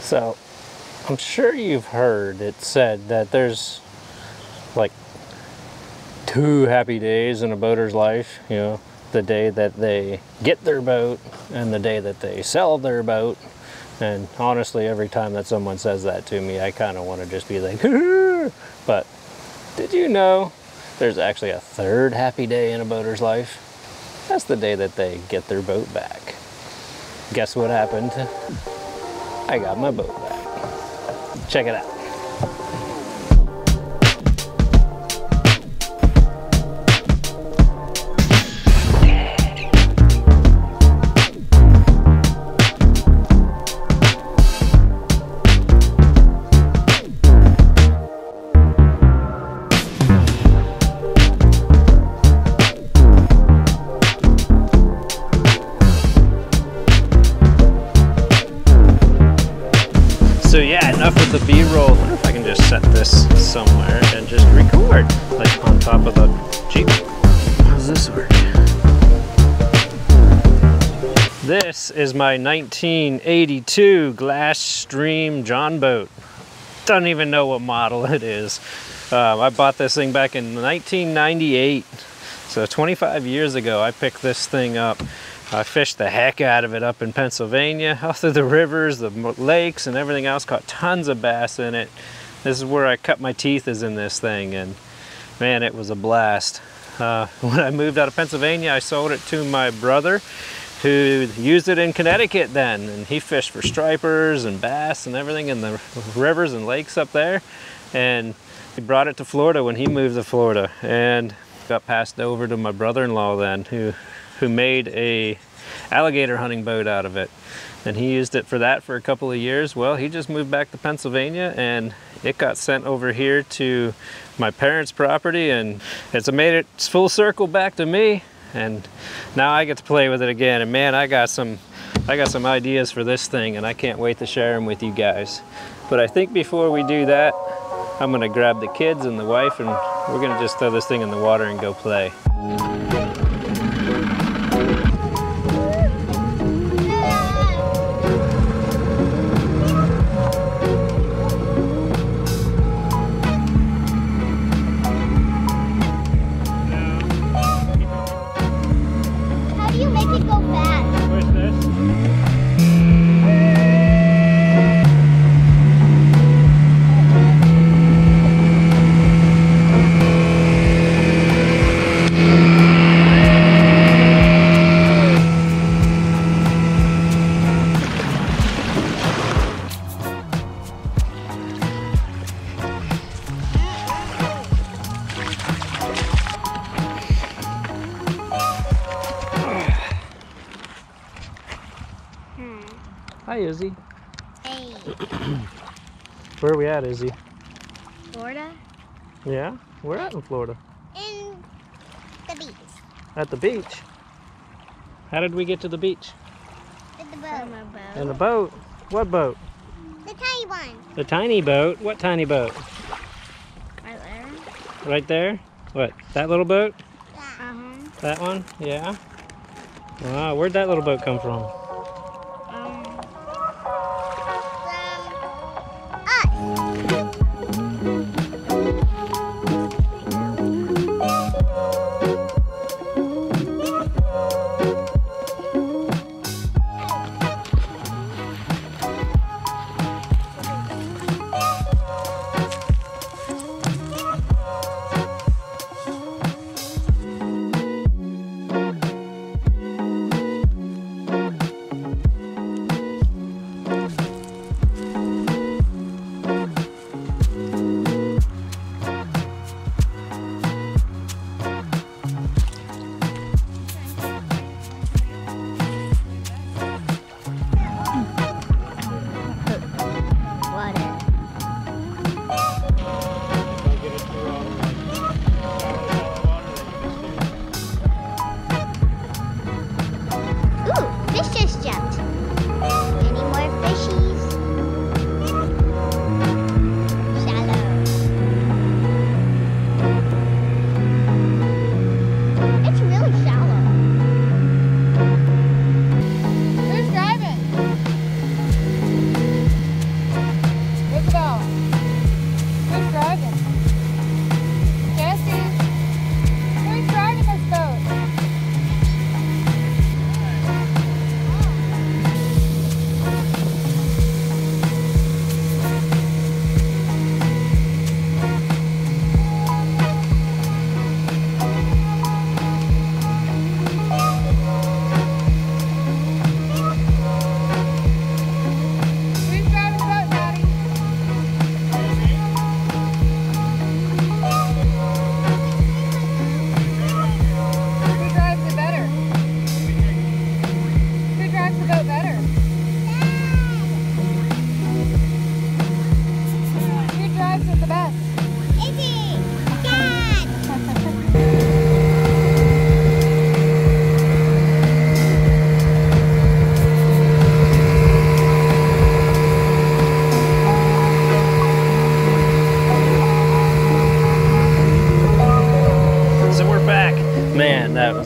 So, I'm sure you've heard it said that there's like 2 happy days in a boater's life, you know, the day that they get their boat and the day that they sell their boat. And honestly, every time that someone says that to me, I kind of want to just be like, but did you know there's actually a 3rd happy day in a boater's life? That's the day that they get their boat back. Guess what happened? I got my boat back. Check it out. So yeah, enough with the B-roll. I wonder if I can just set this somewhere and just record, like on top of the Jeep. How does this work? This is my 1982 Glass Stream John boat. Don't even know what model it is. I bought this thing back in 1998. So 25 years ago, I picked this thing up. I fished the heck out of it up in Pennsylvania, all through the rivers, the lakes, and everything else. Caught tons of bass in it. This is where I cut my teeth, is in this thing, and man, it was a blast. When I moved out of Pennsylvania, I sold it to my brother, who used it in Connecticut then, and he fished for stripers and bass and everything in the rivers and lakes up there. And he brought it to Florida when he moved to Florida, and got passed over to my brother-in-law then, who made a alligator hunting boat out of it, and he used it for that for a couple of years. Well, he just moved back to Pennsylvania, and it got sent over here to my parents' property, and it's made its full circle back to me, and now I get to play with it again. And man, I got some ideas for this thing, and I can't wait to share them with you guys. But I think before we do that, I'm gonna grab the kids and the wife, and we're gonna just throw this thing in the water and go play. Hi, Izzy. Hey. Where are we at, Izzy? Florida? Yeah? We're at in Florida. In the beach. At the beach? How did we get to the beach? With the boat. In the boat? What boat? The tiny one. The tiny boat? What tiny boat? Right there. Right there? What? That little boat? Yeah. Uh-huh. That one? Yeah? Wow, where'd that little boat come from?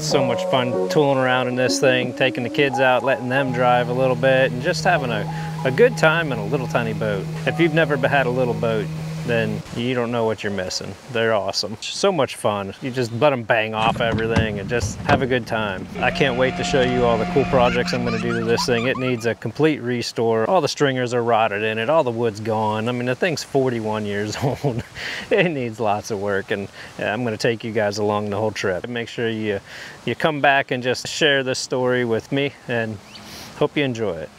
so much fun tooling around in this thing, taking the kids out, letting them drive a little bit, and just having a good time in a little tiny boat. If you've never had a little boat, then you don't know what you're missing. They're awesome. So much fun. You just let them bang off everything and just have a good time. I can't wait to show you all the cool projects I'm gonna do to this thing. It needs a complete restore. All the stringers are rotted in it, all the wood's gone. I mean, the thing's 41 years old. It needs lots of work, and I'm gonna take you guys along the whole trip. Make sure you come back and just share this story with me, and hope you enjoy it.